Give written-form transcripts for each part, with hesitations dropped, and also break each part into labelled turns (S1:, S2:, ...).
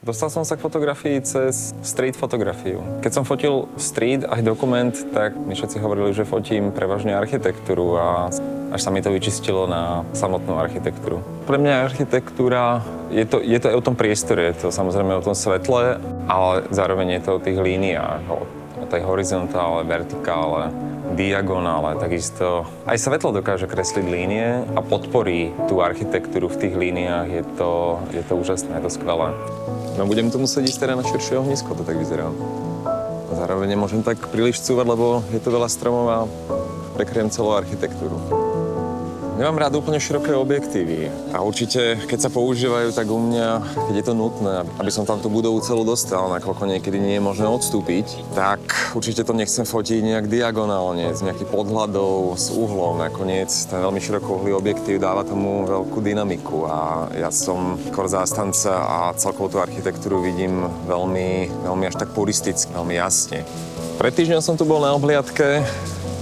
S1: Dostal som sa k fotografii cez street fotografiu. Keď som fotil street aj dokument, tak mi všetci hovorili, že fotím prevažne architektúru a až sa mi to vyčistilo na samotnú architektúru. Pre mňa architektúra je to aj o tom priestore, je to samozrejme o tom svetle, ale zároveň je to o tých líniách, o tej horizontále, vertikále, diagonále, takisto aj svetlo dokáže kresliť línie a podporí tú architektúru v tých líniách. Je to úžasné, je to skvelé. No budem tu musieť ísť teda na širšie ohnisko, to tak vyzerá. Zároveň nemôžem tak príliš cúvať, lebo je tu veľa stromov a prekryjem celú architektúru. Nemám rád úplne široké objektívy a určite, keď sa používajú, tak u mňa, keď je to nutné, aby som tam tú budovu celú dostal, nakoľko niekedy nie je možné odstúpiť, tak určite to nechcem fotiť nejak diagonálne, s nejakým podhľadou, s uhlom. Nakoniec ten veľmi širokouhlý objektív dáva tomu veľkú dynamiku a ja som skôr zástanca a celkovú tú architektúru vidím veľmi až tak puristicky, veľmi jasne. Pred týždňom som tu bol na obhliadke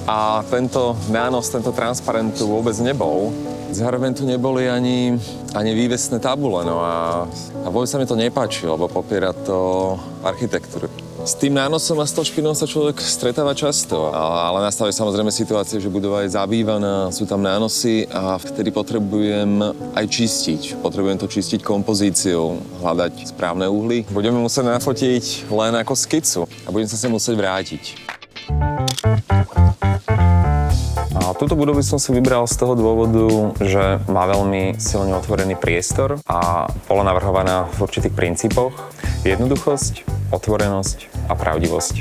S1: a tento nános, tento transparent tu vôbec nebol. Zároveň tu neboli ani vývesné tabule, no a vôbec sa mi to nepáči, lebo popiera to architektúru. S tým nánosom a s tou špinou sa človek stretáva často, ale nastávajú samozrejme situácie, že budova je zabývaná, sú tam nánosy a vtedy potrebujem aj čistiť. Potrebujem to čistiť kompozíciou, hľadať správne uhly. Budeme musieť nafotiť len ako skicu a budem sa sem musieť vrátiť. A túto budovu som si vybral z toho dôvodu, že má veľmi silne otvorený priestor a bola navrhovaná v určitých princípoch. Jednoduchosť, otvorenosť a pravdivosť.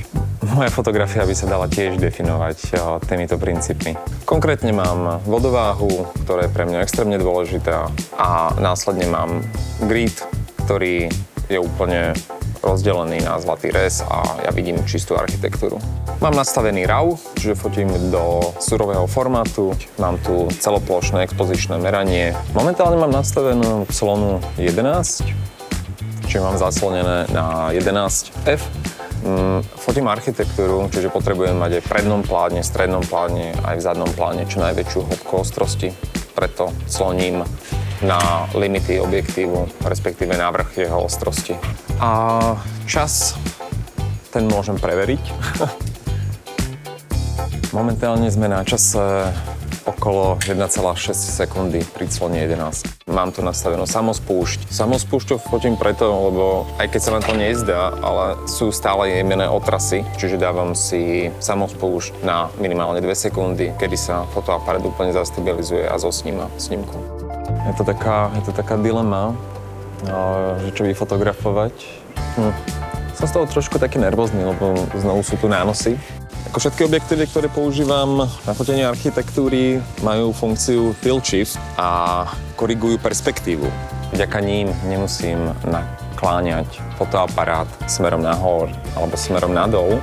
S1: Moja fotografia by sa dala tiež definovať týmito princípmi. Konkrétne mám vodováhu, ktorá je pre mňa extrémne dôležitá a následne mám grid, ktorý je úplne rozdelený na zlatý rez a ja vidím čistú architektúru. Mám nastavený RAW, čiže fotím do surového formátu. Mám tu celoplošné expozičné meranie. Momentálne mám nastavenú Xlonu 11, čiže mám zaslonené na 11F. Fotím architektúru, čiže potrebujem mať aj v prednom pláne, strednom pláne, aj v zadnom pláne čo najväčšiu hĺbku ostrosti. Preto cloním na limity objektívu, respektíve na vrch jeho ostrosti. A čas, ten môžem preveriť. Momentálne sme na čase okolo 1,6 sekundy pri clone 11. Mám tu nastavenú samospúšť. Samospúšťou fotím preto, lebo aj keď sa vám to nezdá, ale sú stále jemné otrasy, čiže dávam si samospúšť na minimálne 2 sekundy, kedy sa fotoaparát úplne zastabilizuje a zosníma snímku. Je to taká dilema, že čo vyfotografovať. Som z toho trošku taký nervózny, lebo znovu sú tu nánosy. Ako všetky objektívy, ktoré používam na fotenie architektúry, majú funkciu tilt shift a korigujú perspektívu. Vďaka ním nemusím nakláňať fotoaparát smerom nahor alebo smerom nadol,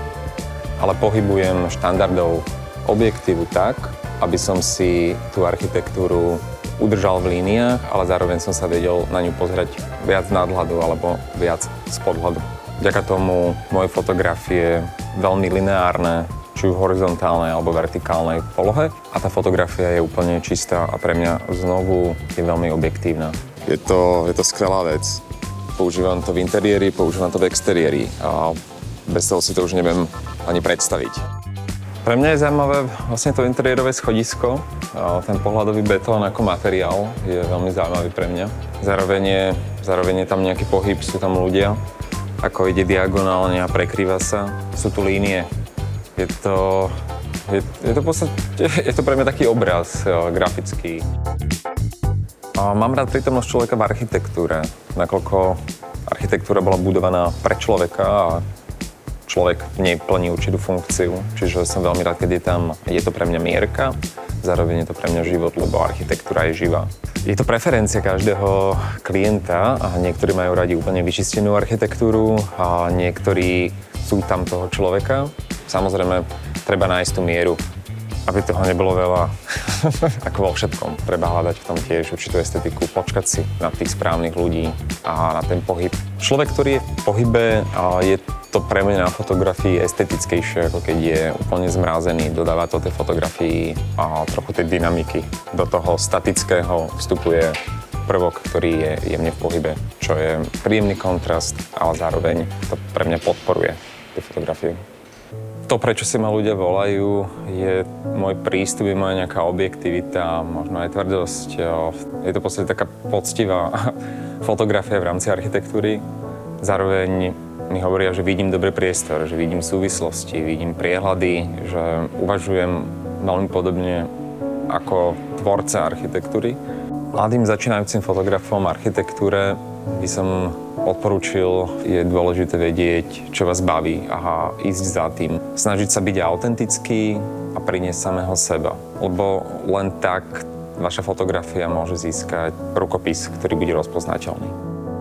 S1: ale pohybujem štandardov objektívu tak, aby som si tú architektúru udržal v líniách, ale zároveň som sa vedel na ňu pozrieť viac z nadhľadu alebo viac z podhľadu. Vďaka tomu moje fotografie veľmi lineárne, či už horizontálnej alebo vertikálnej polohe a tá fotografia je úplne čistá a pre mňa znovu je veľmi objektívna. Je to skvelá vec. Používam to v interiéri, používam to v exteriéri a bez toho si to už neviem ani predstaviť. Pre mňa je zaujímavé vlastne to interiérové schodisko. Ten pohľadový betón ako materiál je veľmi zaujímavý pre mňa. Zároveň je tam nejaký pohyb, sú tam ľudia, ako ide diagonálne a prekrýva sa. Sú tu línie. Je to pre mňa taký obraz grafický. Mám rád prítomnosť človeka v architektúre, nakoľko architektúra bola budovaná pre človeka a človek v nej plní určitú funkciu, čiže som veľmi rád, keď je to pre mňa mierka, zároveň je to pre mňa život, lebo architektúra je živá. Je to preferencia každého klienta a niektorí majú radi úplne vyčistenú architektúru a niektorí sú tam toho človeka. Samozrejme, treba nájsť tú mieru, aby toho nebolo veľa, ako vo všetkom. Treba hľadať v tom tiež určitú estetiku, počkať si na tých správnych ľudí a na ten pohyb. Človek, ktorý je v pohybe, je to pre mňa na fotografii estetickejšie, ako keď je úplne zmrázený. Dodáva to tej fotografii a trochu tej dynamiky. Do toho statického vstupuje prvok, ktorý je jemne v pohybe, čo je príjemný kontrast, ale zároveň to pre mňa podporuje tú fotografiu. To, prečo si ma ľudia volajú, je môj prístup, je moja nejaká objektivita, možno aj tvrdosť. Je to v podstate taká poctivá fotografia v rámci architektúry. Zároveň mi hovoria, že vidím dobre priestor, že vidím súvislosti, vidím priehľady, že uvažujem veľmi podobne ako tvorca architektúry. Mladým začínajúcim fotografom architektúre by som odporúčil, je dôležité vedieť, čo vás baví a ísť za tým. Snažiť sa byť autentický a priniesť samého seba, lebo len tak vaša fotografia môže získať rukopis, ktorý bude rozpoznateľný.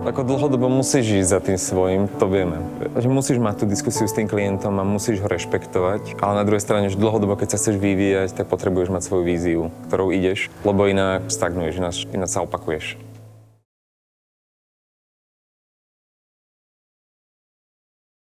S1: Ako dlhodobo musíš ísť za tým svojím, to vieme. Že musíš mať tú diskusiu s tým klientom a musíš ho rešpektovať, ale na druhej strane, že dlhodobo, keď sa chceš vyvíjať, tak potrebuješ mať svoju víziu, ktorou ideš, lebo inak stagnuješ, inak sa opakuješ.